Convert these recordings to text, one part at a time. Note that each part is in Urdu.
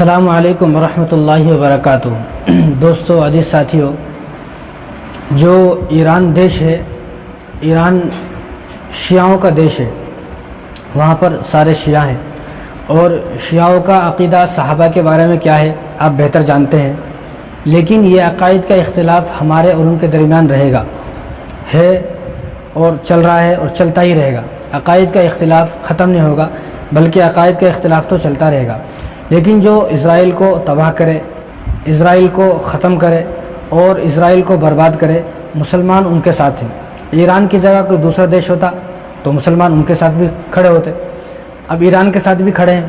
السلام علیکم ورحمۃ اللہ وبرکاتہ۔ دوستو، عزیز ساتھیوں، جو ایران دیش ہے، ایران شیعوں کا دیش ہے، وہاں پر سارے شیعہ ہیں، اور شیعوں کا عقیدہ صحابہ کے بارے میں کیا ہے آپ بہتر جانتے ہیں، لیکن یہ عقائد کا اختلاف ہمارے اور ان کے درمیان رہے گا، ہے اور چل رہا ہے اور چلتا ہی رہے گا۔ عقائد کا اختلاف ختم نہیں ہوگا، بلکہ عقائد کا اختلاف تو چلتا رہے گا۔ لیکن جو اسرائیل کو تباہ کرے، اسرائیل کو ختم کرے اور اسرائیل کو برباد کرے، مسلمان ان کے ساتھ ہیں۔ ایران کی جگہ کوئی دوسرا دیش ہوتا تو مسلمان ان کے ساتھ بھی کھڑے ہوتے۔ اب ایران کے ساتھ بھی کھڑے ہیں،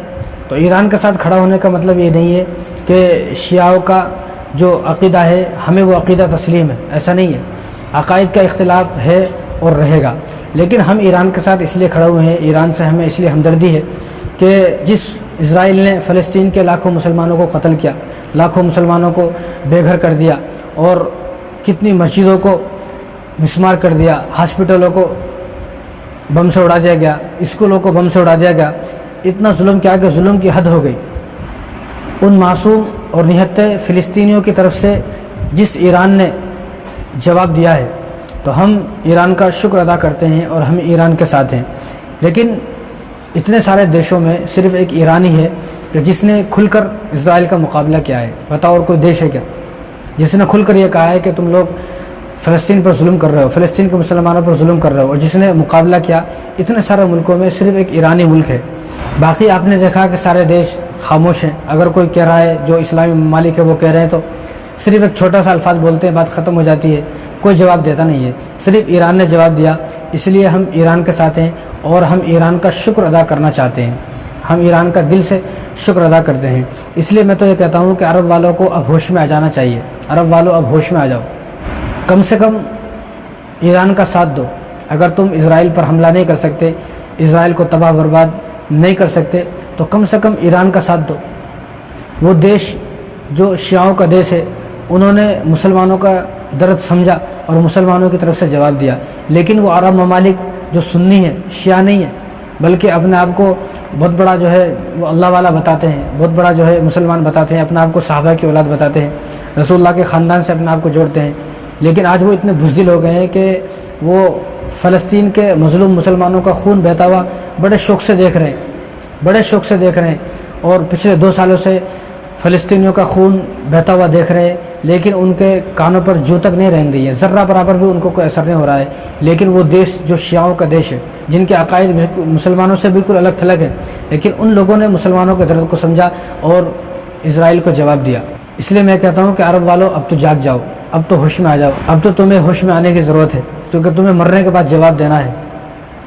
تو ایران کے ساتھ کھڑا ہونے کا مطلب یہ نہیں ہے کہ شیعوں کا جو عقیدہ ہے ہمیں وہ عقیدہ تسلیم ہے، ایسا نہیں ہے۔ عقائد کا اختلاف ہے اور رہے گا، لیکن ہم ایران کے ساتھ اس لیے کھڑے ہوئے ہیں، ایران سے ہمیں اس لیے ہمدردی ہے کہ جس اسرائیل نے فلسطین کے لاکھوں مسلمانوں کو قتل کیا، لاکھوں مسلمانوں کو بے گھر کر دیا، اور کتنی مسجدوں کو مسمار کر دیا، ہاسپٹلوں کو بم سے اڑا دیا گیا، اسکولوں کو بم سے اڑا دیا گیا، اتنا ظلم کیا کہ ظلم کی حد ہو گئی۔ ان معصوم اور نہتے فلسطینیوں کی طرف سے جس ایران نے جواب دیا ہے، تو ہم ایران کا شکر ادا کرتے ہیں اور ہم ایران کے ساتھ ہیں۔ لیکن اتنے سارے دیشوں میں صرف ایک ایرانی ہے کہ جس نے کھل کر اسرائیل کا مقابلہ کیا ہے۔ بتاؤ اور کوئی دیش ہے کیا جس نے کھل کر یہ کہا ہے کہ تم لوگ فلسطین پر ظلم کر رہے ہو، فلسطین کے مسلمانوں پر ظلم کر رہے ہو، اور جس نے مقابلہ کیا اتنے سارے ملکوں میں صرف ایک ایرانی ملک ہے۔ باقی آپ نے دیکھا کہ سارے دیش خاموش ہیں۔ اگر کوئی کہہ رہا ہے، جو اسلامی ممالک ہے وہ کہہ رہے ہیں، تو صرف ایک چھوٹا سا الفاظ بولتے ہیں، بات ختم ہو جاتی ہے، کوئی جواب دیتا نہیں ہے۔ صرف ایران نے جواب دیا، اس لیے ہم ایران کے ساتھ ہیں اور ہم ایران کا شکر ادا کرنا چاہتے ہیں، ہم ایران کا دل سے شکر ادا کرتے ہیں۔ اس لیے میں تو یہ کہتا ہوں کہ عرب والوں کو اب ہوش میں آ جانا چاہیے، عرب والوں اب ہوش میں آ جاؤ، کم سے کم ایران کا ساتھ دو۔ اگر تم اسرائیل پر حملہ نہیں کر سکتے، اسرائیل کو تباہ برباد نہیں کر سکتے، تو کم سے کم ایران کا ساتھ دو۔ وہ دیش جو شیعوں کا دیش ہے، انہوں نے مسلمانوں کا درد سمجھا اور مسلمانوں کی طرف سے جواب دیا، لیکن وہ عرب ممالک جو سنی ہے، شیعہ نہیں ہے، بلکہ اپنے آپ کو بہت بڑا جو ہے وہ اللہ والا بتاتے ہیں، بہت بڑا جو ہے مسلمان بتاتے ہیں، اپنے آپ کو صحابہ کی اولاد بتاتے ہیں، رسول اللہ کے خاندان سے اپنے آپ کو جوڑتے ہیں، لیکن آج وہ اتنے بزدل ہو گئے ہیں کہ وہ فلسطین کے مظلوم مسلمانوں کا خون بہتا ہوا بڑے شوق سے دیکھ رہے ہیں، بڑے شوق سے دیکھ رہے ہیں، اور پچھلے 2 سالوں سے فلسطینیوں کا خون بہتا ہوا دیکھ رہے ہیں، لیکن ان کے کانوں پر جو تک نہیں رہیں رہی ہے، ذرہ برابر بھی ان کو کوئی اثر نہیں ہو رہا ہے۔ لیکن وہ دیش جو شیعوں کا دیش ہے، جن کے عقائد مسلمانوں سے بالکل الگ تھلگ ہے، لیکن ان لوگوں نے مسلمانوں کے درد کو سمجھا اور اسرائیل کو جواب دیا۔ اس لیے میں کہتا ہوں کہ عرب والوں اب تو جاگ جاؤ، اب تو ہوش میں آ جاؤ، اب تو تمہیں ہوش میں آنے کی ضرورت ہے، کیونکہ تمہیں مرنے کے بعد جواب دینا ہے،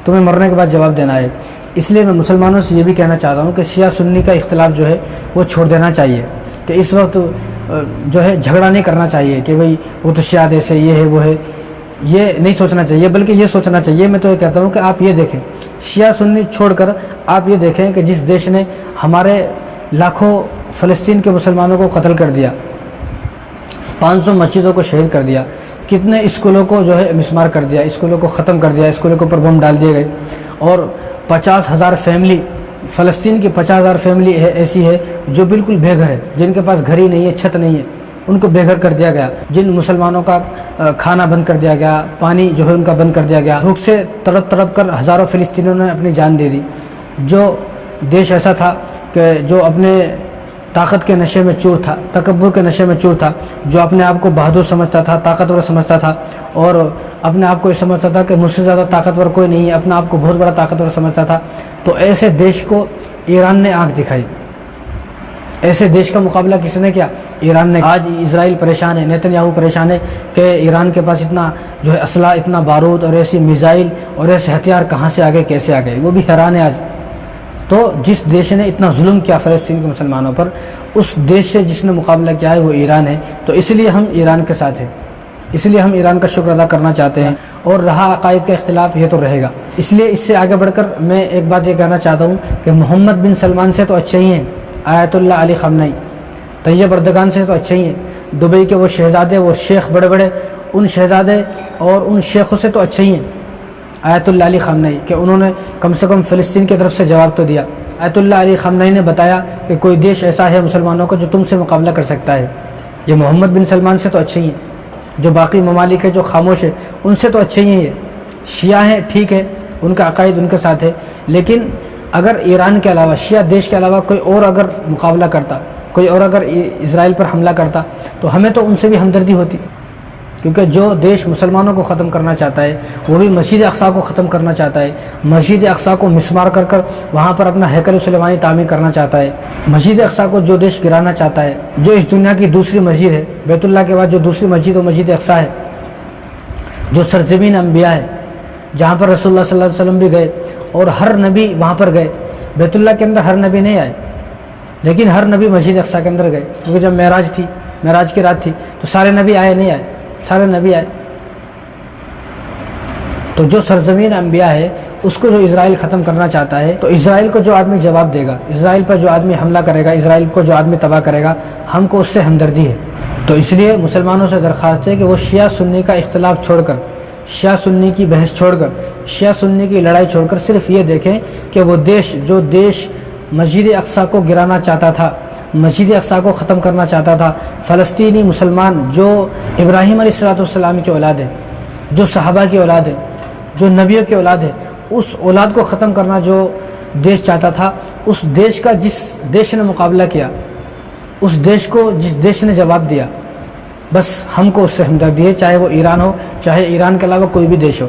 تمہیں مرنے کے بعد جواب دینا ہے۔ اس لیے میں مسلمانوں سے یہ بھی کہنا چاہتا ہوں کہ شیعہ سنی کا اختلاف جو ہے وہ چھوڑ دینا چاہیے، کہ اس وقت جو ہے جھگڑا نہیں کرنا چاہیے کہ بھئی وہ تو شیعہ دیش ہے، یہ ہے وہ ہے، یہ نہیں سوچنا چاہیے، بلکہ یہ سوچنا چاہیے، میں تو یہ کہتا ہوں کہ آپ یہ دیکھیں، شیعہ سنی چھوڑ کر آپ یہ دیکھیں کہ جس دیش نے ہمارے لاکھوں فلسطین کے مسلمانوں کو قتل کر دیا، 500 مسجدوں کو شہید کر دیا، کتنے اسکولوں کو جو ہے مسمار کر دیا، اسکولوں کو ختم کر دیا، اسکولوں کے اوپر بم ڈال دیے گئے، اور 50,000 فیملی، فلسطین کی 50,000 فیملی ایسی ہے جو بالکل بے گھر ہے، جن کے پاس گھر ہی نہیں ہے، چھت نہیں ہے، ان کو بے گھر کر دیا گیا، جن مسلمانوں کا کھانا بند کر دیا گیا، پانی جو ہے ان کا بند کر دیا گیا، بھوک سے تڑپ تڑپ کر ہزاروں فلسطینیوں نے اپنی جان دے دی۔ جو دیش ایسا تھا کہ جو اپنے طاقت کے نشے میں چور تھا، تکبر کے نشے میں چور تھا، جو اپنے آپ کو بہادر سمجھتا تھا، طاقتور سمجھتا تھا، اور اپنے آپ کو یہ سمجھتا تھا کہ مجھ سے زیادہ طاقتور کوئی نہیں ہے، اپنے آپ کو بہت بڑا طاقتور سمجھتا تھا، تو ایسے دیش کو ایران نے آنکھ دکھائی، ایسے دیش کا مقابلہ کس نے کیا؟ ایران نے۔ آج اسرائیل پریشان ہے، نیتن یاہو پریشان ہے کہ ایران کے پاس اتنا جو ہے اسلحہ، اتنا بارود اور ایسی میزائل اور ایسے ہتھیار کہاں سے آ گئے، کیسے آ گئے، وہ بھی حیران ہے آج۔ تو جس دیش نے اتنا ظلم کیا فلسطین کے مسلمانوں پر، اس دیش سے جس نے مقابلہ کیا ہے وہ ایران ہے، تو اس لیے ہم ایران کے ساتھ ہیں، اس لیے ہم ایران کا شکر ادا کرنا چاہتے ہیں۔ اور رہا عقائد کا اختلاف، یہ تو رہے گا، اس لیے اس سے آگے بڑھ کر میں ایک بات یہ کہنا چاہتا ہوں کہ محمد بن سلمان سے تو اچھے ہی ہیں، آیت اللہ علی خامنئی، طیب اردگان سے تو اچھے ہی ہیں، دبئی کے وہ شہزادے، وہ شیخ بڑے بڑے، ان شہزادے اور ان شیخوں سے تو اچھے ہی ہیں آیت اللہ علی خامنئی، کہ انہوں نے کم سے کم فلسطین کی طرف سے جواب تو دیا۔ آیت اللہ علی خامنئی نے بتایا کہ کوئی دیش ایسا ہے مسلمانوں کا جو تم سے مقابلہ کر سکتا ہے، یہ محمد بن سلمان سے تو اچھے ہی ہیں، جو باقی ممالک ہیں جو خاموش ہے ان سے تو اچھے ہی ہیں، یہ شیعہ ہیں ٹھیک ہے، ان کا عقائد ان کے ساتھ ہے، لیکن اگر ایران کے علاوہ شیعہ دیش کے علاوہ کوئی اور اگر مقابلہ کرتا، کوئی اور اگر اسرائیل پر حملہ کرتا تو ہمیں تو ان سے بھی ہمدردی ہوتی، کیونکہ جو دیش مسلمانوں کو ختم کرنا چاہتا ہے وہ بھی مسجد اقصیٰ کو ختم کرنا چاہتا ہے، مسجد اقصیٰ کو مسمار کر کر وہاں پر اپنا ہیکل سلیمانی تعمیر کرنا چاہتا ہے، مسجد اقصیٰ کو جو دیش گرانا چاہتا ہے، جو اس دنیا کی دوسری مسجد ہے، بیت اللہ کے بعد جو دوسری مسجد وہ مسجد اقصیٰ ہے، جو سرزمین انبیاء ہے، جہاں پر رسول اللہ صلی اللہ علیہ وسلم بھی گئے اور ہر نبی وہاں پر گئے، بیت اللہ کے اندر ہر نبی نہیں آئے لیکن ہر نبی مسجد اقصیٰ کے اندر گئے، کیونکہ جب معراج تھی، معراج کی رات تھی تو سارے نبی آئے نہیں آئے، سارے نبی آئے۔ تو جو سرزمین انبیاء ہے اس کو جو اسرائیل ختم کرنا چاہتا ہے تو اسرائیل کو جو آدمی جواب دے گا، اسرائیل پر جو آدمی حملہ کرے گا، اسرائیل کو جو آدمی تباہ کرے گا، ہم کو اس سے ہمدردی ہے۔ تو اس لیے مسلمانوں سے درخواست ہے کہ وہ شیعہ سنی کا اختلاف چھوڑ کر، شیعہ سنی کی بحث چھوڑ کر، شیعہ سنی کی لڑائی چھوڑ کر صرف یہ دیکھیں کہ وہ دیش جو دیش مسجد اقصیٰ کو گرانا چاہتا تھا، مسجد اقصیٰ کو ختم کرنا چاہتا تھا، فلسطینی مسلمان جو ابراہیم علیہ السلام کی اولاد ہے، جو صحابہ کی اولاد ہے، جو نبیوں کی اولاد ہے، اس اولاد کو ختم کرنا جو دیش چاہتا تھا، اس دیش کا جس دیش نے مقابلہ کیا، اس دیش کو جس دیش نے جواب دیا، بس ہم کو اس سے ہمدردی ہے، چاہے وہ ایران ہو، چاہے ایران کے علاوہ کوئی بھی دیش ہو۔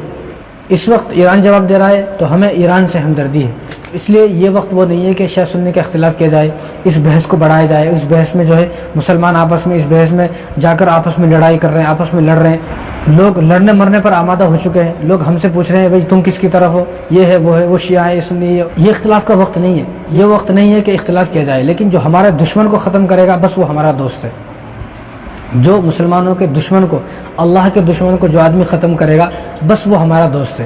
اس وقت ایران جواب دے رہا ہے تو ہمیں ایران سے ہمدردی ہے، اس لیے یہ وقت وہ نہیں ہے کہ شیعہ سنی کا اختلاف کیا جائے، اس بحث کو بڑھایا جائے، اس بحث میں جو ہے مسلمان آپس میں اس بحث میں جا کر آپس میں لڑائی کر رہے ہیں، آپس میں لڑ رہے ہیں، لوگ لڑنے مرنے پر آمادہ ہو چکے ہیں، لوگ ہم سے پوچھ رہے ہیں بھائی تم کس کی طرف ہو، یہ ہے وہ شیعہ ہے، یہ سنی ہے۔ یہ اختلاف کا وقت نہیں ہے، یہ وقت نہیں ہے کہ اختلاف کیا جائے، لیکن جو ہمارے دشمن کو ختم کرے گا بس وہ ہمارا دوست ہے۔ جو مسلمانوں کے دشمن کو، اللہ کے دشمن کو جو آدمی ختم کرے گا بس وہ ہمارا دوست ہے۔